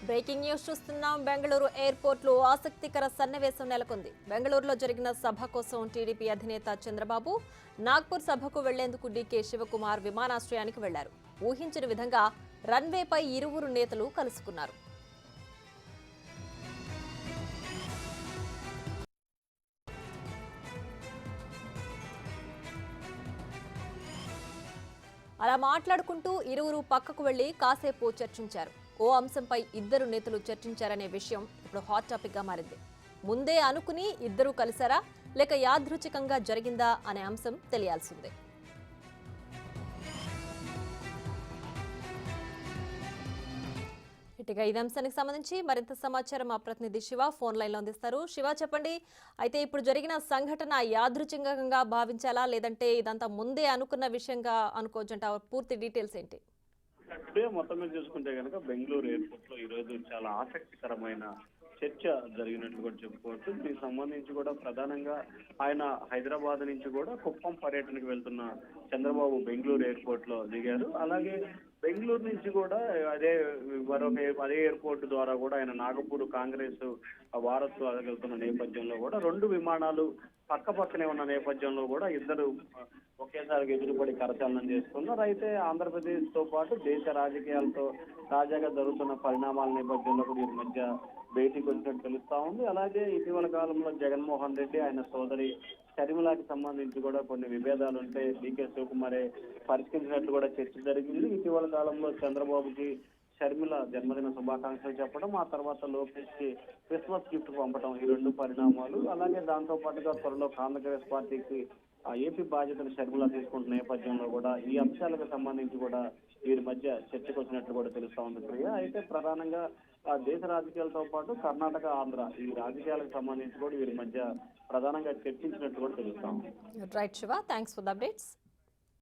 Breaking news చూస్తున్నాం. Bengaluru airport లో ఆసక్తికర సన్నివేశం నెలకొంది. బెంగళూరులో జరిగిన సభ కోసం టీడీపీ అధినేత చంద్రబాబు నాగ్పూర్ సభకు వెళ్లేందుకు డీకే శివకుమార్ విమానాశ్రయానికి వెళ్లారు. ఊహించిన విధంగా రన్వేపై ఇరువురు నేతలు కలుసుకున్నారు. అలా మాట్లాడుకుంటూ ఇరువురు పక్కకు వెళ్లి కాసేపు చర్చించారు. ఓ అంశంపై ఇద్దరు నేతలు చర్చించారనే విషయం ఇప్పుడు హాట్ టాపిక్ గా మారింది. ముందే అనుకుని ఇద్దరు కలిసారా లేక యాదృచ్ఛికంగా జరిగిందా అనే అంశం తెలియాల్సిందే. ఇటుగా ఈ అంశానికి సంబంధించి మరింత సమాచారం మా ప్రతినిధి శివ ఫోన్ లైన్ లో అందిస్తారు. శివ, చెప్పండి. అయితే ఇప్పుడు జరిగిన సంఘటన యాదృచ్ఛికంగా భావించాలా లేదంటే ఇదంతా ముందే అనుకున్న విషయంగా అనుకోవచ్చంట? పూర్తి డీటెయిల్స్ ఏంటి? టుడే మొత్తం మీద చూసుకుంటే కనుక బెంగళూరు ఎయిర్పోర్ట్ లో ఈ రోజు చాలా ఆసక్తికరమైన చర్చ జరిగినట్లు కూడా చెప్పుకోవచ్చు. దీనికి సంబంధించి కూడా ప్రధానంగా ఆయన హైదరాబాద్ నుంచి కూడా కుప్పం పర్యటనకు వెళ్తున్న చంద్రబాబు బెంగళూరు ఎయిర్పోర్ట్ లో దిగారు. అలాగే బెంగళూరు నుంచి కూడా అదే ఎయిర్పోర్ట్ ద్వారా కూడా ఆయన నాగపూర్ కాంగ్రెస్ వారసులకు వెళ్తున్న నేపథ్యంలో కూడా రెండు విమానాలు పక్క పక్కనే ఉన్న నేపథ్యంలో కూడా ఇద్దరు ఒకేసారి ఎదురుపడి కరచాలనం చేస్తున్నారు. అయితే ఆంధ్రప్రదేశ్ తో పాటు దేశ రాజకీయాలతో తాజాగా జరుగుతున్న పరిణామాల నేపథ్యంలో కూడా వీరి మధ్య భేటీకి వచ్చినట్టు తెలుస్తా ఉంది. అలాగే ఇటీవల కాలంలో జగన్మోహన్ రెడ్డి ఆయన సోదరి షర్మిలాకి సంబంధించి కూడా కొన్ని విభేదాలు ఉంటే డీకే శివకుమారే పరిష్కరించినట్లు కూడా చర్చ జరిగింది. ఇటీవల కాలంలో చంద్రబాబుకి షర్మిల జన్మదిన శుభాకాంక్షలు చెప్పడం, ఆ తర్వాత లోకేష్ కి క్రిస్మస్ గిఫ్ట్ పంపడం, ఈ రెండు పరిణామాలు. అలాగే దాంతో పాటుగా త్వరలో కాంగ్రెస్ పార్టీకి ఏపీ బాధ్యతను షర్మిల తీసుకుంటున్న నేపథ్యంలో కూడా ఈ అంశాలకు సంబంధించి కూడా వీరి మధ్య చర్చకు వచ్చినట్లు కూడా తెలుస్తా ఉంది ప్రియ. అయితే ప్రధానంగా దేశ రాజకీయాలతో పాటు కర్ణాటక, ఆంధ్ర ఈ రాజకీయాలకు సంబంధించి కూడా వీరి మధ్య ప్రధానంగా చర్చించినట్లు కూడా తెలుస్తా ఉంది. Right Shiva, thanks for the updates.